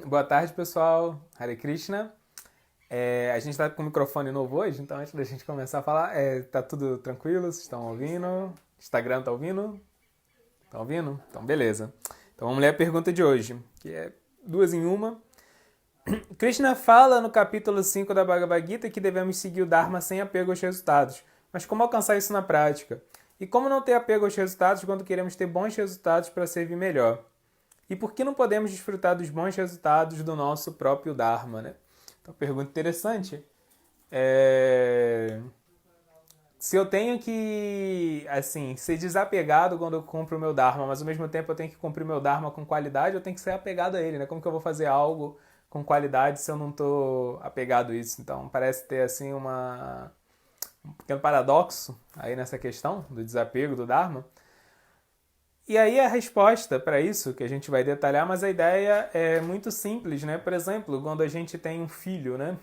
Boa tarde, pessoal. Hare Krishna. A gente está com o microfone novo hoje, então antes da gente começar a falar, tá tudo tranquilo? Vocês estão ouvindo? Instagram tá ouvindo? Tá ouvindo? Então, beleza. Então vamos ler a pergunta de hoje, que é duas em uma. Krishna fala no capítulo 5 da Bhagavad Gita que devemos seguir o Dharma sem apego aos resultados. Mas como alcançar isso na prática? E como não ter apego aos resultados quando queremos ter bons resultados para servir melhor? E por que não podemos desfrutar dos bons resultados do nosso próprio Dharma, né? Então, pergunta interessante. Se eu tenho que, assim, ser desapegado quando eu cumpro o meu Dharma, mas ao mesmo tempo eu tenho que cumprir o meu Dharma com qualidade, eu tenho que ser apegado a ele, né? Como que eu vou fazer algo com qualidade se eu não estou apegado a isso? Então, parece ter, assim, um pequeno paradoxo aí nessa questão do desapego do Dharma. E aí a resposta para isso, que a gente vai detalhar, mas a ideia é muito simples, né? Por exemplo, quando a gente tem um filho, né?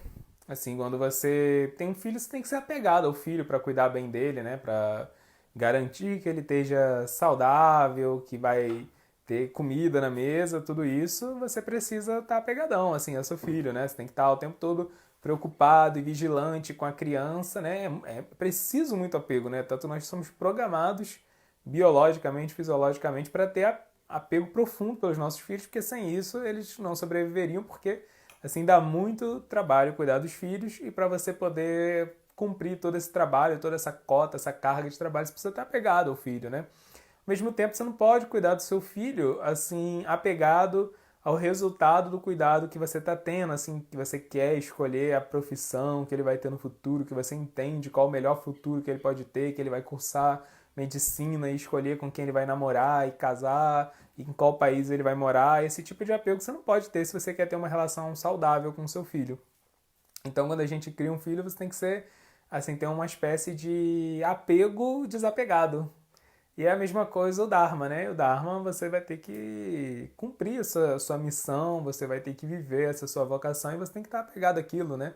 Assim, quando você tem um filho, você tem que ser apegado ao filho para cuidar bem dele, né? Para garantir que ele esteja saudável, que vai ter comida na mesa, tudo isso, você precisa estar apegadão, assim, ao seu filho, né? Você tem que estar o tempo todo preocupado e vigilante com a criança, né? É preciso muito apego, né? Tanto nós somos programados biologicamente, fisiologicamente, para ter apego profundo pelos nossos filhos, porque sem isso eles não sobreviveriam, porque assim dá muito trabalho cuidar dos filhos e para você poder cumprir todo esse trabalho, toda essa cota, essa carga de trabalho, você precisa estar apegado ao filho, né? Ao mesmo tempo, você não pode cuidar do seu filho assim apegado ao resultado do cuidado que você está tendo, assim, que você quer escolher a profissão que ele vai ter no futuro, que você entende qual o melhor futuro que ele pode ter, que ele vai cursar medicina e escolher com quem ele vai namorar e casar, e em qual país ele vai morar. Esse tipo de apego você não pode ter se você quer ter uma relação saudável com o seu filho. Então, quando a gente cria um filho, você tem que ser, assim, ter uma espécie de apego desapegado. E é a mesma coisa o Dharma, né? O Dharma você vai ter que cumprir a sua missão, você vai ter que viver essa sua vocação e você tem que estar apegado àquilo, né?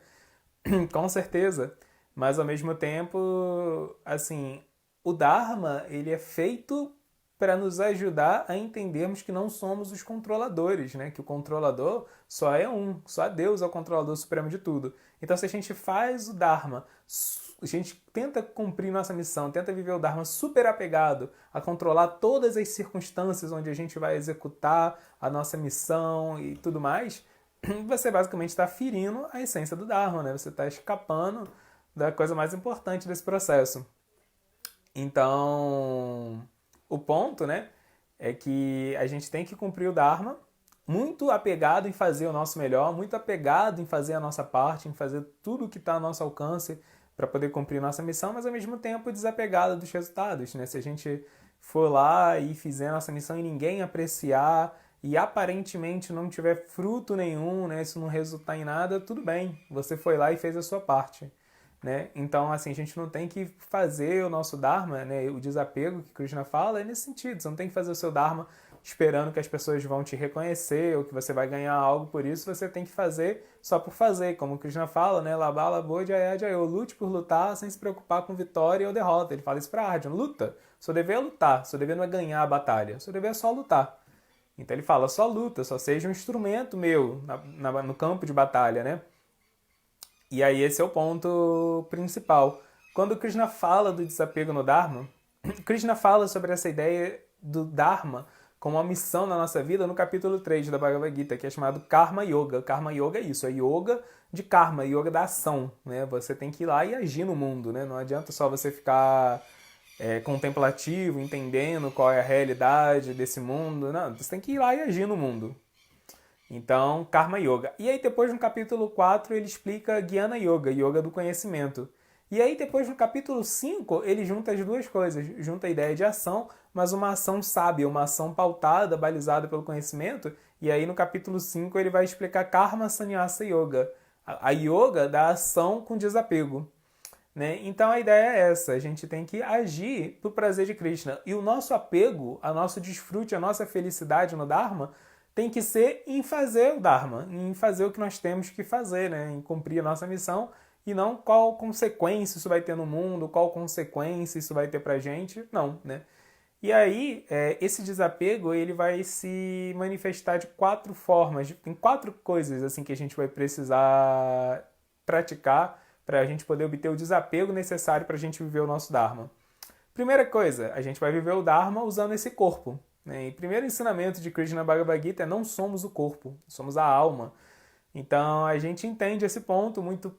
Com certeza. Mas ao mesmo tempo, assim, o Dharma, ele é feito para nos ajudar a entendermos que não somos os controladores, né? Que o controlador só é um, só Deus é o controlador supremo de tudo. Então, se a gente faz o Dharma, a gente tenta cumprir nossa missão, tenta viver o Dharma super apegado a controlar todas as circunstâncias onde a gente vai executar a nossa missão e tudo mais, você basicamente está ferindo a essência do Dharma, né? Você está escapando da coisa mais importante desse processo. Então, o ponto, né, é que a gente tem que cumprir o Dharma muito apegado em fazer o nosso melhor, muito apegado em fazer a nossa parte, em fazer tudo o que está ao nosso alcance para poder cumprir nossa missão, mas ao mesmo tempo desapegado dos resultados, né? Se a gente for lá e fizer a nossa missão e ninguém apreciar e aparentemente não tiver fruto nenhum, né? Isso não resultar em nada, tudo bem, você foi lá e fez a sua parte. Né? Então, assim, a gente não tem que fazer o nosso Dharma, né? O desapego que Krishna fala é nesse sentido. Você não tem que fazer o seu Dharma esperando que as pessoas vão te reconhecer ou que você vai ganhar algo por isso. Você tem que fazer só por fazer. Como Krishna fala, né? Labala Bodhaya Jayo. Lute por lutar sem se preocupar com vitória ou derrota. Ele fala isso pra Arjuna. Luta. Seu dever é lutar. Seu dever não é ganhar a batalha. Seu dever é só lutar. Então ele fala, só luta. Só seja um instrumento meu no campo de batalha, né? E aí esse é o ponto principal. Quando Krishna fala do desapego no Dharma, Krishna fala sobre essa ideia do Dharma como uma missão na nossa vida no capítulo 3 da Bhagavad Gita, que é chamado Karma Yoga. Karma Yoga é isso, é yoga de karma, yoga da ação. Né? Você tem que ir lá e agir no mundo. Né? Não adianta só você ficar contemplativo, entendendo qual é a realidade desse mundo. Não, você tem que ir lá e agir no mundo. Então, Karma Yoga. E aí depois no capítulo 4 ele explica Jnana Yoga, Yoga do conhecimento. E aí depois no capítulo 5 ele junta as duas coisas, junta a ideia de ação, mas uma ação sábia, uma ação pautada, balizada pelo conhecimento. E aí no capítulo 5 ele vai explicar Karma Sannyasa Yoga, a yoga da ação com desapego. Né? Então a ideia é essa, a gente tem que agir pro prazer de Krishna. E o nosso apego, a nosso desfrute, a nossa felicidade no Dharma tem que ser em fazer o Dharma, em fazer o que nós temos que fazer, né? Em cumprir a nossa missão e não qual consequência isso vai ter no mundo, qual consequência isso vai ter pra gente, não, né? E aí, esse desapego, ele vai se manifestar de 4 formas, tem 4 coisas assim que a gente vai precisar praticar para a gente poder obter o desapego necessário para a gente viver o nosso Dharma. Primeira coisa, a gente vai viver o Dharma usando esse corpo, né? E o primeiro ensinamento de Krishna Bhagavad Gita é não somos o corpo, somos a alma. Então a gente entende esse ponto muito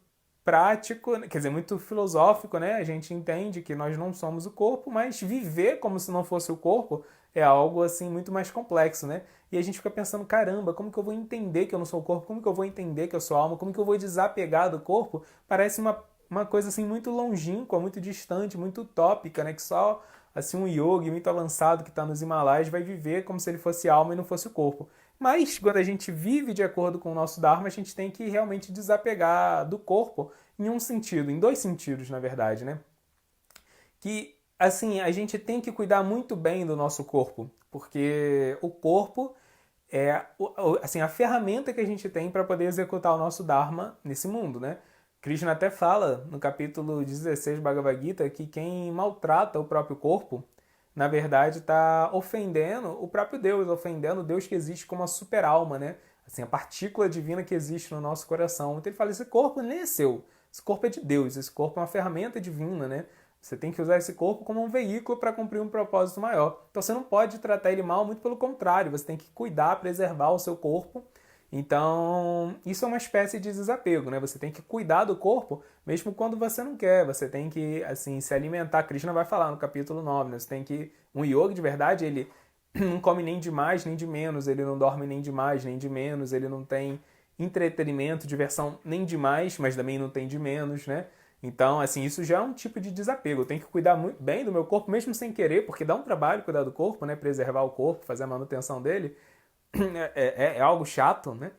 prático, quer dizer, muito filosófico, né? A gente entende que nós não somos o corpo, mas viver como se não fosse o corpo é algo assim muito mais complexo, né? E a gente fica pensando, caramba, como que eu vou entender que eu não sou o corpo? Como que eu vou entender que eu sou a alma? Como que eu vou desapegar do corpo? Parece uma coisa assim muito longínqua, muito distante, muito utópica, né? Que só assim um yogi muito avançado que está nos Himalaias vai viver como se ele fosse alma e não fosse o corpo. Mas quando a gente vive de acordo com o nosso Dharma, a gente tem que realmente desapegar do corpo em um sentido, em dois sentidos, na verdade, né? Que assim, a gente tem que cuidar muito bem do nosso corpo, porque o corpo é assim, a ferramenta que a gente tem para poder executar o nosso Dharma nesse mundo, né? Krishna até fala no capítulo 16 do Bhagavad Gita que quem maltrata o próprio corpo, na verdade, está ofendendo o próprio Deus, ofendendo o Deus que existe como a super-alma, né? Assim, a partícula divina que existe no nosso coração. Então ele fala, esse corpo nem é seu, esse corpo é de Deus, esse corpo é uma ferramenta divina, né? Você tem que usar esse corpo como um veículo para cumprir um propósito maior. Então você não pode tratar ele mal, muito pelo contrário, você tem que cuidar, preservar o seu corpo. Então, isso é uma espécie de desapego, né? Você tem que cuidar do corpo, mesmo quando você não quer. Você tem que, assim, se alimentar. Krishna vai falar no capítulo 9, né? Você tem que... Um yogi, de verdade, ele não come nem de mais, nem de menos. Ele não dorme nem de mais, nem de menos. Ele não tem entretenimento, diversão nem de mais, mas também não tem de menos, né? Então, assim, isso já é um tipo de desapego. Eu tenho que cuidar muito bem do meu corpo, mesmo sem querer, porque dá um trabalho cuidar do corpo, né? Preservar o corpo, fazer a manutenção dele. É algo chato, né?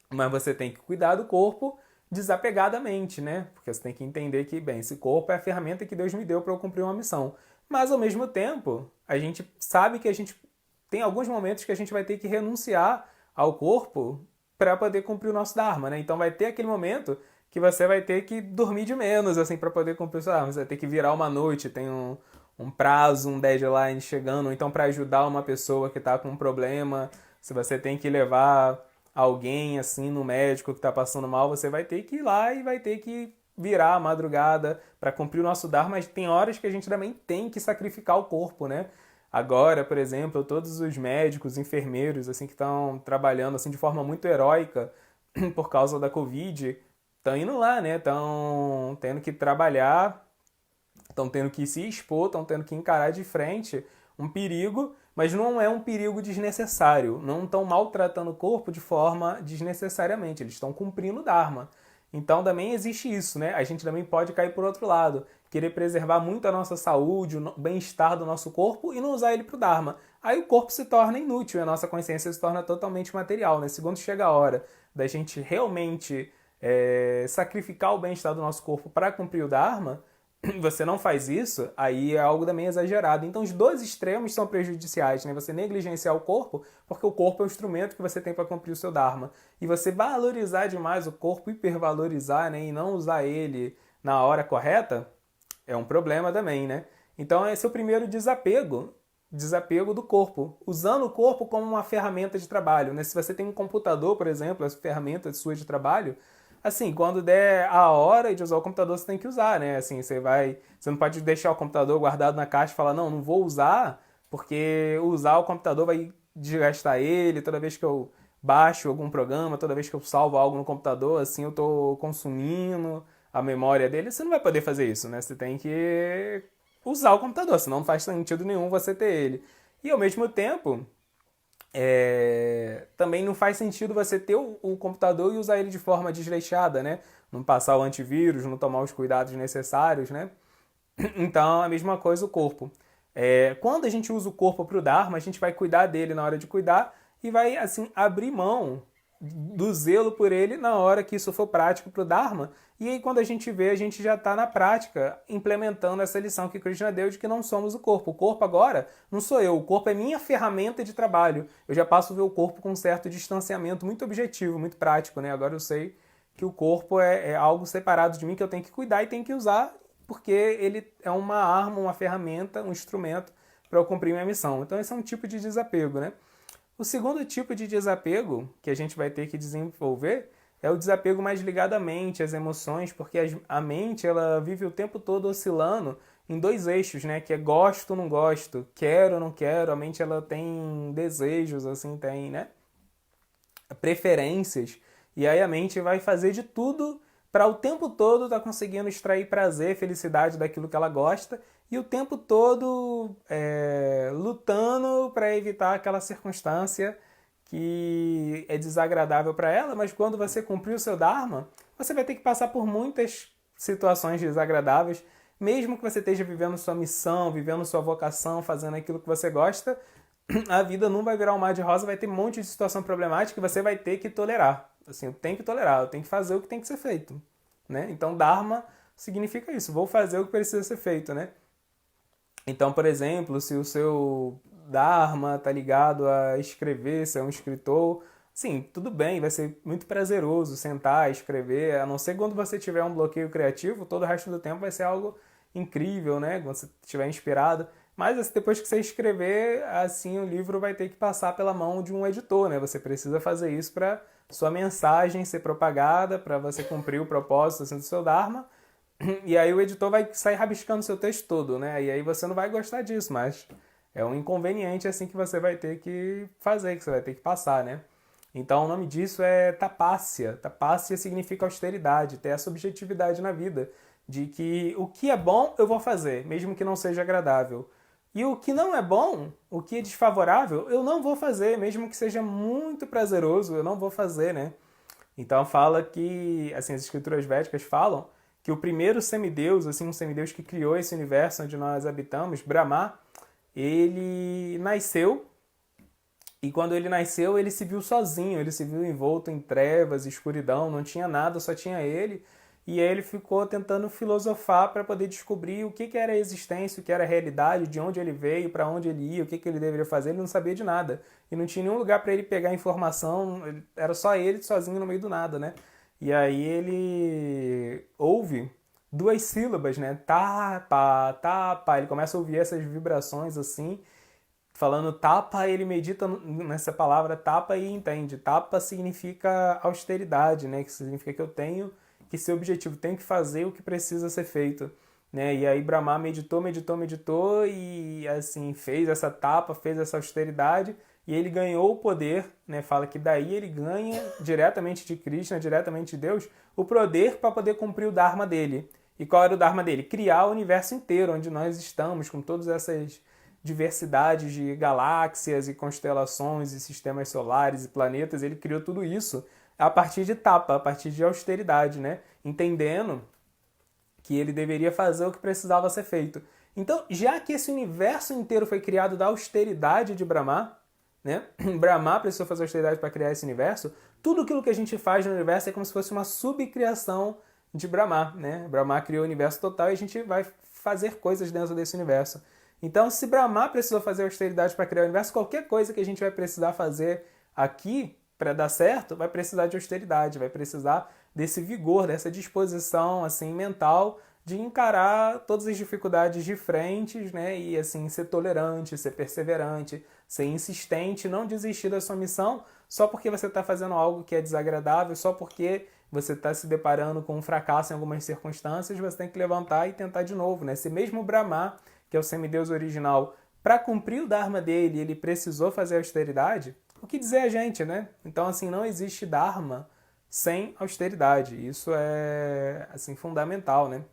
Mas você tem que cuidar do corpo desapegadamente, né? Porque você tem que entender que, bem, esse corpo é a ferramenta que Deus me deu para eu cumprir uma missão. Mas, ao mesmo tempo, a gente sabe que a gente tem alguns momentos que a gente vai ter que renunciar ao corpo para poder cumprir o nosso Dharma, né? Então vai ter aquele momento que você vai ter que dormir de menos, assim, para poder cumprir o seu Dharma. Você vai ter que virar uma noite, tem um prazo, um deadline chegando, ou então para ajudar uma pessoa que está com um problema, se você tem que levar alguém assim no médico que está passando mal, você vai ter que ir lá e vai ter que virar a madrugada para cumprir o nosso Dharma, mas tem horas que a gente também tem que sacrificar o corpo, né? Agora, por exemplo, todos os médicos, enfermeiros assim que estão trabalhando assim de forma muito heróica por causa da Covid, estão indo lá, né? Estão tendo que trabalhar, estão tendo que se expor, estão tendo que encarar de frente um perigo, mas não é um perigo desnecessário. Não estão maltratando o corpo de forma desnecessariamente. Eles estão cumprindo o Dharma. Então também existe isso, né? A gente também pode cair por outro lado. Querer preservar muito a nossa saúde, o bem-estar do nosso corpo e não usar ele para o Dharma. Aí o corpo se torna inútil e a nossa consciência se torna totalmente material, né? Segundo chega a hora da gente realmente sacrificar o bem-estar do nosso corpo para cumprir o Dharma, você não faz isso, aí é algo também exagerado. Então os dois extremos são prejudiciais, né? Você negligenciar o corpo, porque o corpo é o instrumento que você tem para cumprir o seu Dharma. E você valorizar demais o corpo, hipervalorizar, né? E não usar ele na hora correta, é um problema também, né? Então esse é o primeiro desapego. Desapego do corpo, usando o corpo como uma ferramenta de trabalho, né? Se você tem um computador, por exemplo, as ferramentas suas de trabalho, assim, quando der a hora de usar o computador, você tem que usar, né? Assim, você não pode deixar o computador guardado na caixa e falar, não, não vou usar, porque usar o computador vai desgastar ele, toda vez que eu baixo algum programa, toda vez que eu salvo algo no computador, assim, eu tô consumindo a memória dele, você não vai poder fazer isso, né? Você tem que usar o computador, senão não faz sentido nenhum você ter ele. E ao mesmo tempo, também não faz sentido você ter o computador e usar ele de forma desleixada, né? Não passar o antivírus, não tomar os cuidados necessários, né? Então, a mesma coisa o corpo. Quando a gente usa o corpo para o Dharma, a gente vai cuidar dele na hora de cuidar e vai, assim, abrir mão do zelo por ele na hora que isso for prático para o Dharma. E aí, quando a gente vê, a gente já está na prática implementando essa lição que Krishna deu de que não somos o corpo. O corpo agora não sou eu, o corpo é minha ferramenta de trabalho. Eu já passo a ver o corpo com um certo distanciamento muito objetivo, muito prático, né? Agora eu sei que o corpo é algo separado de mim que eu tenho que cuidar e tenho que usar porque ele é uma arma, uma ferramenta, um instrumento para eu cumprir minha missão. Então esse é um tipo de desapego, né? O segundo tipo de desapego que a gente vai ter que desenvolver é o desapego mais ligado à mente, às emoções, porque a mente ela vive o tempo todo oscilando em dois eixos, né? Que é gosto, não gosto, quero, não quero. A mente ela tem desejos, assim, tem, né? Preferências. E aí a mente vai fazer de tudo para o tempo todo estar conseguindo extrair prazer, felicidade daquilo que ela gosta e o tempo todo lutando para evitar aquela circunstância que é desagradável para ela, mas quando você cumprir o seu Dharma, você vai ter que passar por muitas situações desagradáveis, mesmo que você esteja vivendo sua missão, vivendo sua vocação, fazendo aquilo que você gosta, a vida não vai virar um mar de rosa, vai ter um monte de situação problemática que você vai ter que tolerar. Assim, eu tenho que tolerar, eu tenho que fazer o que tem que ser feito, né? Então, Dharma significa isso, vou fazer o que precisa ser feito, né? Então, por exemplo, se o seu Dharma está ligado a escrever, ser um escritor, sim, tudo bem, vai ser muito prazeroso sentar, escrever, a não ser quando você tiver um bloqueio criativo, todo o resto do tempo vai ser algo incrível, né? Quando você estiver inspirado. Mas assim, depois que você escrever, assim o livro vai ter que passar pela mão de um editor, né? Você precisa fazer isso para sua mensagem ser propagada, para você cumprir o propósito assim, do seu Dharma. E aí o editor vai sair rabiscando seu texto todo, né? E aí você não vai gostar disso, mas é um inconveniente assim que você vai ter que fazer, que você vai ter que passar, né? Então o nome disso é tapácia. Tapácia significa austeridade, ter essa objetividade na vida, de que o que é bom eu vou fazer, mesmo que não seja agradável. E o que não é bom, o que é desfavorável, eu não vou fazer, mesmo que seja muito prazeroso, eu não vou fazer, né? Então fala que, assim, as escrituras védicas falam que o primeiro semideus, assim, um semideus que criou esse universo onde nós habitamos, Brahma, ele nasceu e quando ele nasceu ele se viu sozinho, ele se viu envolto em trevas, escuridão, não tinha nada, só tinha ele. E aí ele ficou tentando filosofar para poder descobrir o que era a existência, o que era a realidade, de onde ele veio, para onde ele ia, o que ele deveria fazer. Ele não sabia de nada. E não tinha nenhum lugar para ele pegar informação, era só ele sozinho no meio do nada, né? E aí ele ouve duas sílabas, né? Tapa, tapa. Ele começa a ouvir essas vibrações assim, falando tapa, ele medita nessa palavra tapa e entende. Tapa significa austeridade, né? Que significa que eu tenho que ser objetivo, tenho que fazer o que precisa ser feito, né? E aí Brahma meditou, meditou, meditou e assim fez essa tapa, fez essa austeridade e ele ganhou o poder, né? Fala que daí ele ganha diretamente de Krishna, diretamente de Deus, o poder para poder cumprir o Dharma dele. E qual era o Dharma dele? Criar o universo inteiro onde nós estamos, com todas essas diversidades de galáxias e constelações e sistemas solares e planetas. Ele criou tudo isso a partir de tapa, a partir de austeridade, né? Entendendo que ele deveria fazer o que precisava ser feito. Então, já que esse universo inteiro foi criado da austeridade de Brahma, né? Brahma precisou fazer austeridade para criar esse universo, tudo aquilo que a gente faz no universo é como se fosse uma subcriação de Brahma, né? Brahma criou o universo total e a gente vai fazer coisas dentro desse universo. Então, se Brahma precisou fazer austeridade para criar o universo, qualquer coisa que a gente vai precisar fazer aqui para dar certo, vai precisar de austeridade, vai precisar desse vigor, dessa disposição assim mental de encarar todas as dificuldades de frente, né? E assim ser tolerante, ser perseverante, ser insistente, não desistir da sua missão só porque você está fazendo algo que é desagradável, só porque você está se deparando com um fracasso em algumas circunstâncias, você tem que levantar e tentar de novo, né? Se mesmo Brahma, que é o semideus original, para cumprir o Dharma dele, ele precisou fazer austeridade, o que dizer a gente, né? Então, assim, não existe Dharma sem austeridade. Isso é, assim, fundamental, né?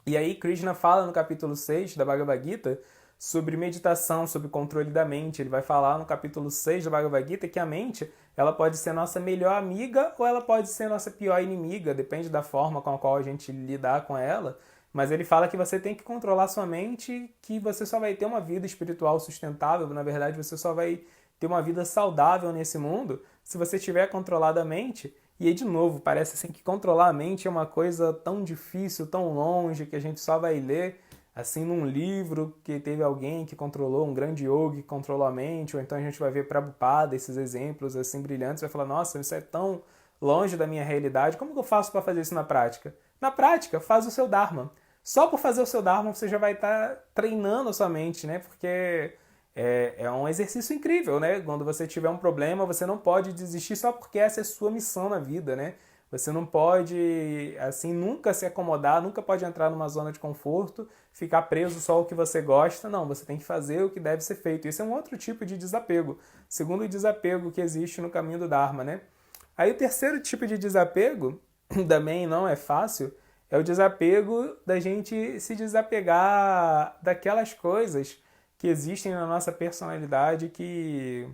E aí Krishna fala no capítulo 6 da Bhagavad Gita sobre meditação, sobre controle da mente. Ele vai falar no capítulo 6 da Bhagavad Gita que a mente, ela pode ser nossa melhor amiga ou ela pode ser nossa pior inimiga, depende da forma com a qual a gente lidar com ela. Mas ele fala que você tem que controlar sua mente, que você só vai ter uma vida espiritual sustentável, na verdade você só vai ter uma vida saudável nesse mundo se você tiver controlado a mente. E aí, de novo, parece assim que controlar a mente é uma coisa tão difícil, tão longe, que a gente só vai ler assim num livro que teve alguém que controlou, um grande yogi que controlou a mente, ou então a gente vai ver Prabhupada, esses exemplos assim brilhantes, vai falar, nossa, isso é tão longe da minha realidade, como que eu faço para fazer isso na prática? Na prática, faz o seu Dharma. Só por fazer o seu Dharma você já vai estar treinando a sua mente, né? Porque é um exercício incrível, né? Quando você tiver um problema, você não pode desistir só porque essa é a sua missão na vida, né? Você não pode, assim, nunca se acomodar, nunca pode entrar numa zona de conforto, ficar preso só ao que você gosta. Não, você tem que fazer o que deve ser feito. Isso é um outro tipo de desapego, segundo o desapego que existe no caminho do Dharma, né? Aí o terceiro tipo de desapego, também não é fácil, é o desapego da gente se desapegar daquelas coisas que existem na nossa personalidade que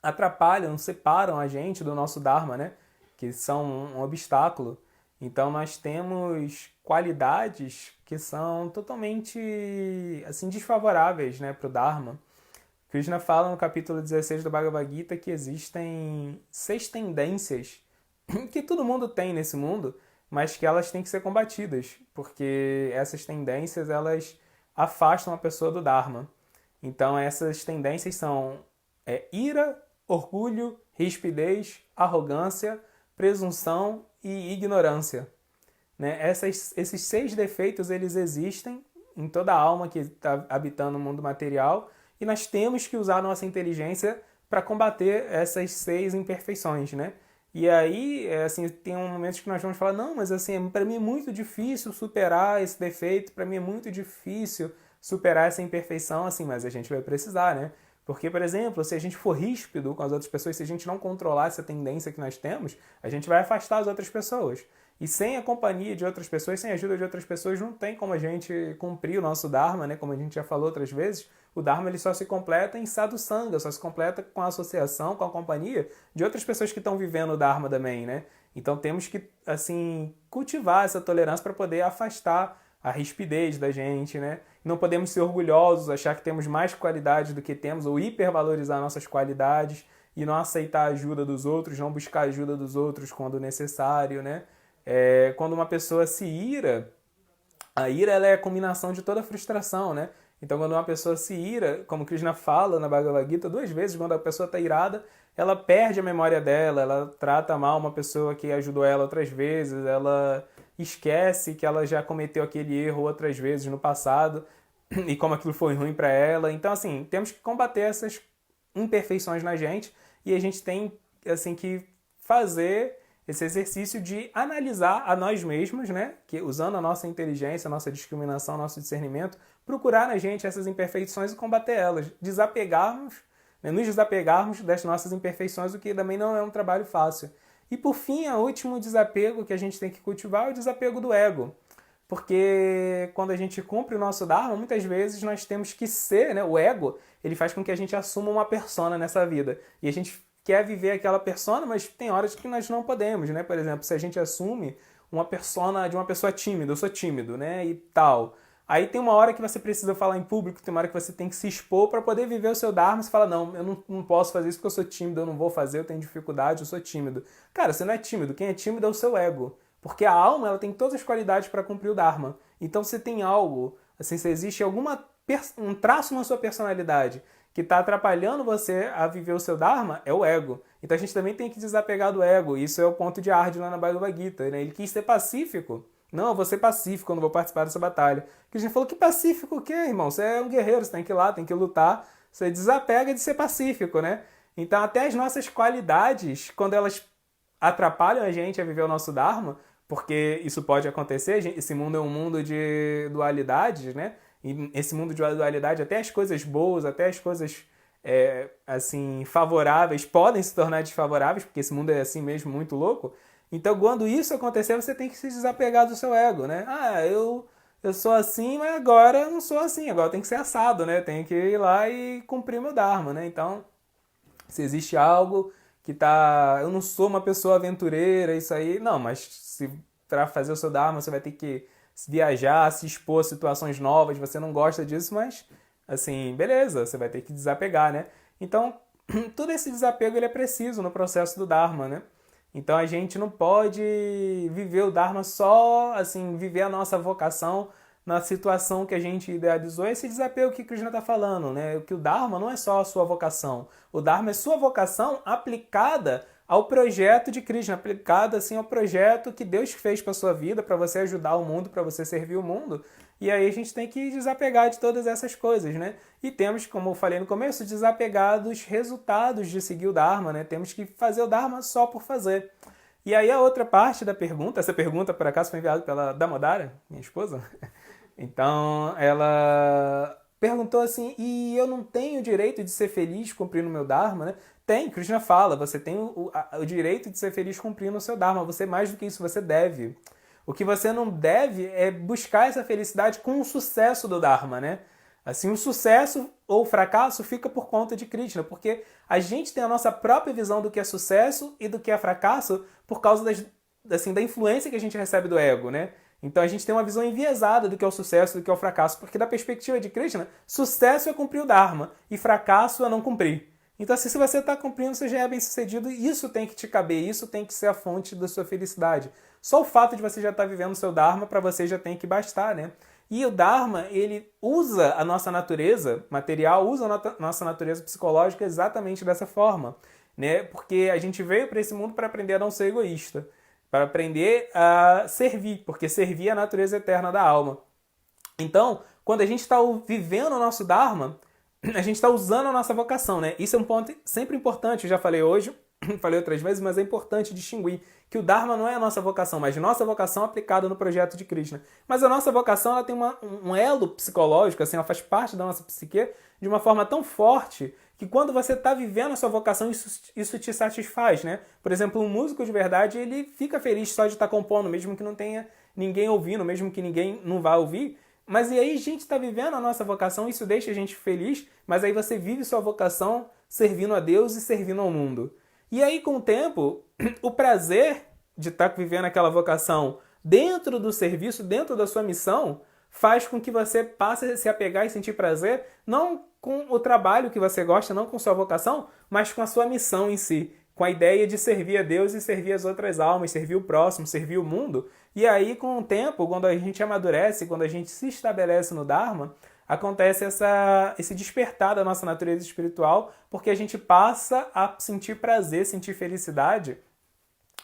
atrapalham, separam a gente do nosso Dharma, né? Que são um obstáculo. Então nós temos qualidades que são totalmente assim desfavoráveis, né, para o Dharma. Krishna fala no capítulo 16 do Bhagavad Gita que existem 6 tendências que todo mundo tem nesse mundo, mas que elas têm que ser combatidas, porque essas tendências elas afastam a pessoa do Dharma. Então essas tendências são ira, orgulho, rispidez, arrogância, presunção e ignorância. Né? Esses 6 defeitos eles existem em toda a alma que está habitando o mundo material e nós temos que usar a nossa inteligência para combater essas 6 imperfeições, né? E aí, assim, tem um momento que nós vamos falar, não, mas assim, para mim é muito difícil superar esse defeito, para mim é muito difícil superar essa imperfeição, assim, mas a gente vai precisar, né? Porque, por exemplo, se a gente for ríspido com as outras pessoas, se a gente não controlar essa tendência que nós temos, a gente vai afastar as outras pessoas. E sem a companhia de outras pessoas, sem a ajuda de outras pessoas, não tem como a gente cumprir o nosso Dharma, né? Como a gente já falou outras vezes, o Dharma ele só se completa em sadhusanga, só se completa com a associação, com a companhia de outras pessoas que estão vivendo o Dharma também, né? Então temos que, assim, cultivar essa tolerância para poder afastar a rispidez da gente, né? Não podemos ser orgulhosos, achar que temos mais qualidades do que temos, ou hipervalorizar nossas qualidades e não aceitar a ajuda dos outros, não buscar a ajuda dos outros quando necessário, né? Quando uma pessoa se ira, a ira ela é a combinação de toda a frustração, né? Então, quando uma pessoa se ira, como Krishna fala na Bhagavad Gita, 2 vezes, quando a pessoa está irada, ela perde a memória dela, ela trata mal uma pessoa que ajudou ela outras vezes, ela esquece que ela já cometeu aquele erro outras vezes no passado e como aquilo foi ruim para ela. Então, assim, temos que combater essas imperfeições na gente e a gente tem, assim, que fazer esse exercício de analisar a nós mesmos, né? Que usando a nossa inteligência, a nossa discriminação, nosso discernimento, procurar na gente essas imperfeições e combater elas, desapegarmos, né? Nos desapegarmos das nossas imperfeições, o que também não é um trabalho fácil. E por fim, o último desapego que a gente tem que cultivar é o desapego do ego. Porque quando a gente cumpre o nosso Dharma, muitas vezes nós temos que ser, né? O ego, ele faz com que a gente assuma uma persona nessa vida. E a gente quer viver aquela persona, mas tem horas que nós não podemos, né? Por exemplo, se a gente assume uma persona de uma pessoa tímida, eu sou tímido, né? E tal. Aí tem uma hora que você precisa falar em público, tem uma hora que você tem que se expor para poder viver o seu Dharma. Você fala, não, eu não posso fazer isso porque eu sou tímido, eu não vou fazer, eu tenho dificuldade, eu sou tímido. Cara, você não é tímido, quem é tímido é o seu ego. Porque a alma ela tem todas as qualidades para cumprir o Dharma. Então se tem algo, assim, se existe um traço na sua personalidade que está atrapalhando você a viver o seu Dharma, é o ego. Então a gente também tem que desapegar do ego. Isso é o ponto de Arjuna na Bhagavad Gita, né? Ele quis ser pacífico. Não, eu vou ser pacífico, eu não vou participar dessa batalha. Krishna falou, que pacífico o quê, irmão? Você é um guerreiro, você tem que ir lá, tem que lutar. Você desapega de ser pacífico, né? Então até as nossas qualidades, quando elas atrapalham a gente a viver o nosso Dharma, porque isso pode acontecer, esse mundo é um mundo de dualidades, né? E esse mundo de dualidade, até as coisas boas, até as coisas assim, favoráveis podem se tornar desfavoráveis, porque esse mundo é assim mesmo, muito louco. Então, quando isso acontecer, você tem que se desapegar do seu ego, né? Ah, eu sou assim, mas agora eu não sou assim, agora eu tenho que ser assado, né? Tenho que ir lá e cumprir meu Dharma, né? Então, se existe algo que tá... Eu não sou uma pessoa aventureira, isso aí... Não, mas se para fazer o seu Dharma você vai ter que viajar, se expor a situações novas, você não gosta disso, mas, assim, beleza, você vai ter que desapegar, né? Então, todo esse desapego ele é preciso no processo do Dharma, né? Então a gente não pode viver o Dharma só, assim, viver a nossa vocação na situação que a gente idealizou. Esse desapego que Krishna está falando, né? Que o Dharma não é só a sua vocação. O Dharma é sua vocação aplicada ao projeto de Krishna, aplicado assim ao projeto que Deus fez para sua vida, para você ajudar o mundo, para você servir o mundo. E aí a gente tem que desapegar de todas essas coisas, né? E temos, como eu falei no começo, desapegar dos resultados de seguir o Dharma, né? Temos que fazer o Dharma só por fazer. E aí a outra parte da pergunta, essa pergunta por acaso foi enviada pela Damodara, minha esposa. Então ela perguntou assim, e eu não tenho o direito de ser feliz cumprindo o meu Dharma, né? Tem, Krishna fala, você tem o direito de ser feliz cumprindo o seu Dharma, você mais do que isso, você deve. O que você não deve é buscar essa felicidade com o sucesso do Dharma, né? Assim, o sucesso ou o fracasso fica por conta de Krishna, porque a gente tem a nossa própria visão do que é sucesso e do que é fracasso por causa da influência que a gente recebe do ego, né? Então a gente tem uma visão enviesada do que é o sucesso e do que é o fracasso, porque da perspectiva de Krishna, sucesso é cumprir o Dharma e fracasso é não cumprir. Então, assim, se você está cumprindo, você já é bem-sucedido, e isso tem que te caber, isso tem que ser a fonte da sua felicidade. Só o fato de você já estar vivendo o seu Dharma, para você já tem que bastar, né? E o Dharma, ele usa a nossa natureza material, usa a nossa natureza psicológica exatamente dessa forma, né? Porque a gente veio para esse mundo para aprender a não ser egoísta, para aprender a servir, porque servir é a natureza eterna da alma. Então, quando a gente está vivendo o nosso Dharma, a gente está usando a nossa vocação, né? Isso é um ponto sempre importante, eu já falei hoje, falei outras vezes, mas é importante distinguir que o Dharma não é a nossa vocação, mas nossa vocação aplicada no projeto de Krishna. Mas a nossa vocação, ela tem um elo psicológico, assim, ela faz parte da nossa psique de uma forma tão forte que quando você está vivendo a sua vocação, isso te satisfaz, né? Por exemplo, um músico de verdade, ele fica feliz só de estar compondo, mesmo que não tenha ninguém ouvindo, mesmo que ninguém não vá ouvir. Mas e aí a gente está vivendo a nossa vocação, isso deixa a gente feliz, mas aí você vive sua vocação servindo a Deus e servindo ao mundo. E aí, com o tempo, o prazer de estar vivendo aquela vocação dentro do serviço, dentro da sua missão, faz com que você passe a se apegar e sentir prazer, não com o trabalho que você gosta, não com sua vocação, mas com a sua missão em si, com a ideia de servir a Deus e servir as outras almas, servir o próximo, servir o mundo. E aí, com o tempo, quando a gente amadurece, quando a gente se estabelece no Dharma, acontece esse despertar da nossa natureza espiritual, porque a gente passa a sentir prazer, sentir felicidade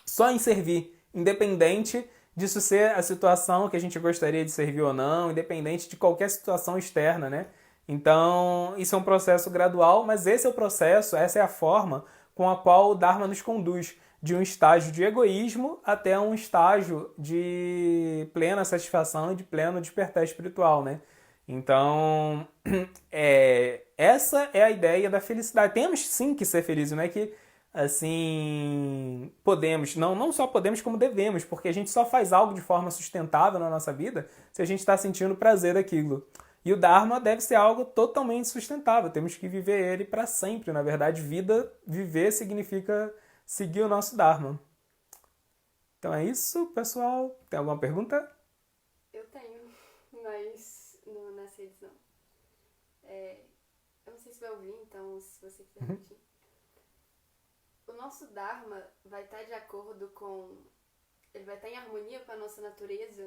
só em servir, independente disso ser a situação que a gente gostaria de servir ou não, independente de qualquer situação externa, né? Então, isso é um processo gradual, mas esse é o processo, essa é a forma com a qual o Dharma nos conduz, de um estágio de egoísmo até um estágio de plena satisfação e de pleno despertar espiritual, né? Então, essa é a ideia da felicidade. Temos sim que ser felizes, não é que assim podemos, não só podemos como devemos, porque a gente só faz algo de forma sustentável na nossa vida se a gente está sentindo prazer daquilo. E o Dharma deve ser algo totalmente sustentável, temos que viver ele para sempre. Na verdade, viver significa seguir o nosso Dharma. Então é isso, pessoal. Tem alguma pergunta? Eu tenho, mas nas redes não. Eu não sei se vai ouvir, então se você quiser repetir. O nosso Dharma vai estar de acordo com... Ele vai estar em harmonia com a nossa natureza?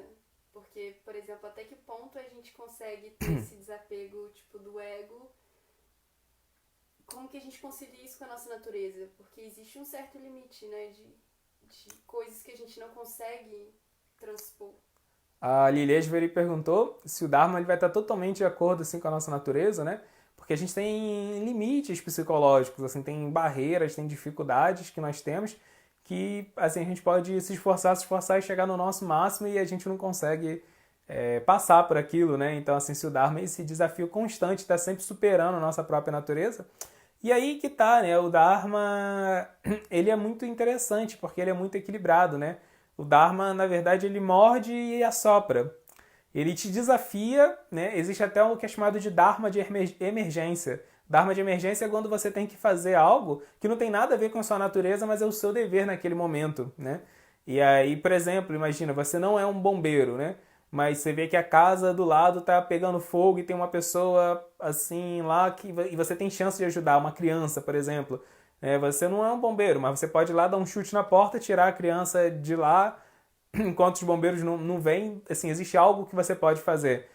Porque, por exemplo, até que ponto a gente consegue ter esse desapego, tipo, do ego? Como que a gente concilia isso com a nossa natureza? Porque existe um certo limite, né, de coisas que a gente não consegue transpor. A Lili Esveri perguntou se o Dharma ele vai estar totalmente de acordo assim, com a nossa natureza, né? Porque a gente tem limites psicológicos, assim, tem barreiras, tem dificuldades que nós temos que assim, a gente pode se esforçar e chegar no nosso máximo e a gente não consegue passar por aquilo, né? Então, assim, se o Dharma é esse desafio constante, está sempre superando a nossa própria natureza. E aí que tá, né? O Dharma, ele é muito interessante, porque ele é muito equilibrado, né? O Dharma, na verdade, ele morde e assopra. Ele te desafia, né? Existe até o que é chamado de Dharma de emergência. Dharma de emergência é quando você tem que fazer algo que não tem nada a ver com a sua natureza, mas é o seu dever naquele momento, né? E aí, por exemplo, imagina, você não é um bombeiro, né? Mas você vê que a casa do lado tá pegando fogo e tem uma pessoa assim lá e você tem chance de ajudar, uma criança, por exemplo. Você não é um bombeiro, mas você pode ir lá dar um chute na porta, tirar a criança de lá enquanto os bombeiros não vêm. Assim, existe algo que você pode fazer.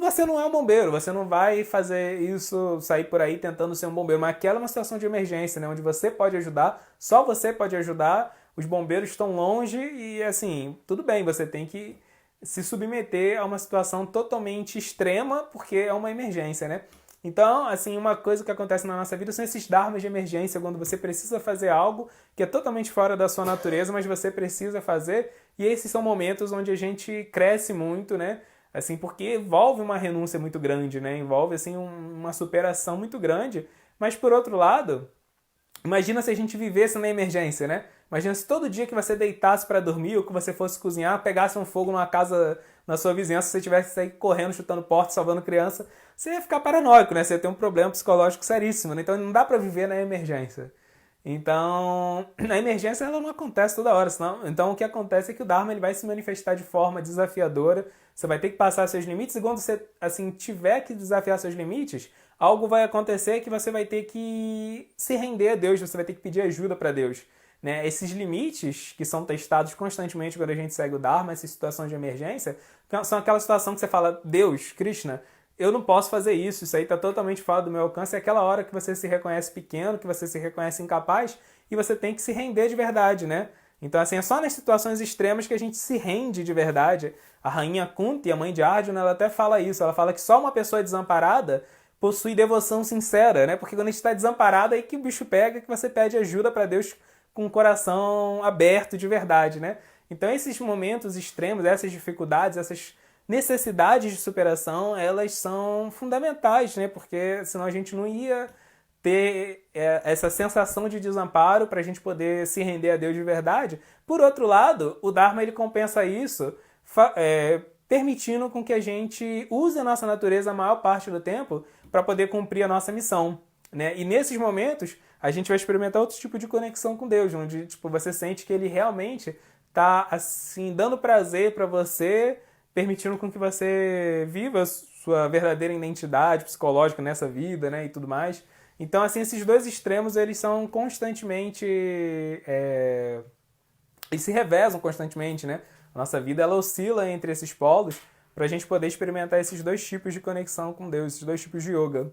você não é um bombeiro, você não vai fazer isso, sair por aí tentando ser um bombeiro, mas aquela é uma situação de emergência, né, onde você pode ajudar, só você pode ajudar, os bombeiros estão longe e, assim, tudo bem, você tem que se submeter a uma situação totalmente extrema, porque é uma emergência, né? Então, assim, uma coisa que acontece na nossa vida são esses dharmas de emergência, quando você precisa fazer algo que é totalmente fora da sua natureza, mas você precisa fazer, e esses são momentos onde a gente cresce muito, né? Assim, porque envolve uma renúncia muito grande, né? Envolve, assim, uma superação muito grande, mas por outro lado, imagina se a gente vivesse na emergência, né? Imagina se todo dia que você deitasse para dormir ou que você fosse cozinhar, pegasse um fogo numa casa na sua vizinhança, se você tivesse que sair correndo, chutando porta, salvando criança, você ia ficar paranoico, né? Você ia ter um problema psicológico seríssimo, né? Então não dá para viver na emergência. Então, a emergência ela não acontece toda hora, senão, então o que acontece é que o Dharma ele vai se manifestar de forma desafiadora, você vai ter que passar seus limites e quando você assim tiver que desafiar seus limites, algo vai acontecer que você vai ter que se render a Deus, você vai ter que pedir ajuda para Deus. Né? Esses limites que são testados constantemente quando a gente segue o Dharma, essas situações de emergência, são aquela situação que você fala, Deus, Krishna, eu não posso fazer isso aí está totalmente fora do meu alcance. É aquela hora que você se reconhece pequeno, que você se reconhece incapaz e você tem que se render de verdade, né? Então, assim, é só nas situações extremas que a gente se rende de verdade. A rainha Kunti, a mãe de Arjuna, ela até fala isso. Ela fala que só uma pessoa desamparada possui devoção sincera, né? Porque quando a gente está desamparado, é aí que o bicho pega, que você pede ajuda para Deus com o coração aberto de verdade, né? Então, esses momentos extremos, essas dificuldades, essas necessidades de superação, elas são fundamentais, né? Porque senão a gente não ia ter essa sensação de desamparo para a gente poder se render a Deus de verdade. Por outro lado, o Dharma ele compensa isso permitindo com que a gente use a nossa natureza a maior parte do tempo para poder cumprir a nossa missão. Né? E nesses momentos, a gente vai experimentar outro tipo de conexão com Deus, onde tipo, você sente que Ele realmente está assim, dando prazer para você, permitindo com que você viva a sua verdadeira identidade psicológica nessa vida, né, e tudo mais. Então, assim, esses dois extremos, eles são constantemente... eles se revezam constantemente, né? A nossa vida, ela oscila entre esses polos para a gente poder experimentar esses dois tipos de conexão com Deus, esses dois tipos de yoga.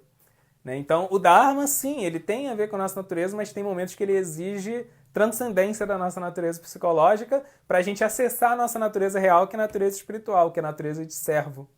Né? Então, o Dharma, sim, ele tem a ver com a nossa natureza, mas tem momentos que ele exige transcendência da nossa natureza psicológica para a gente acessar a nossa natureza real, que é a natureza espiritual, que é a natureza de servo.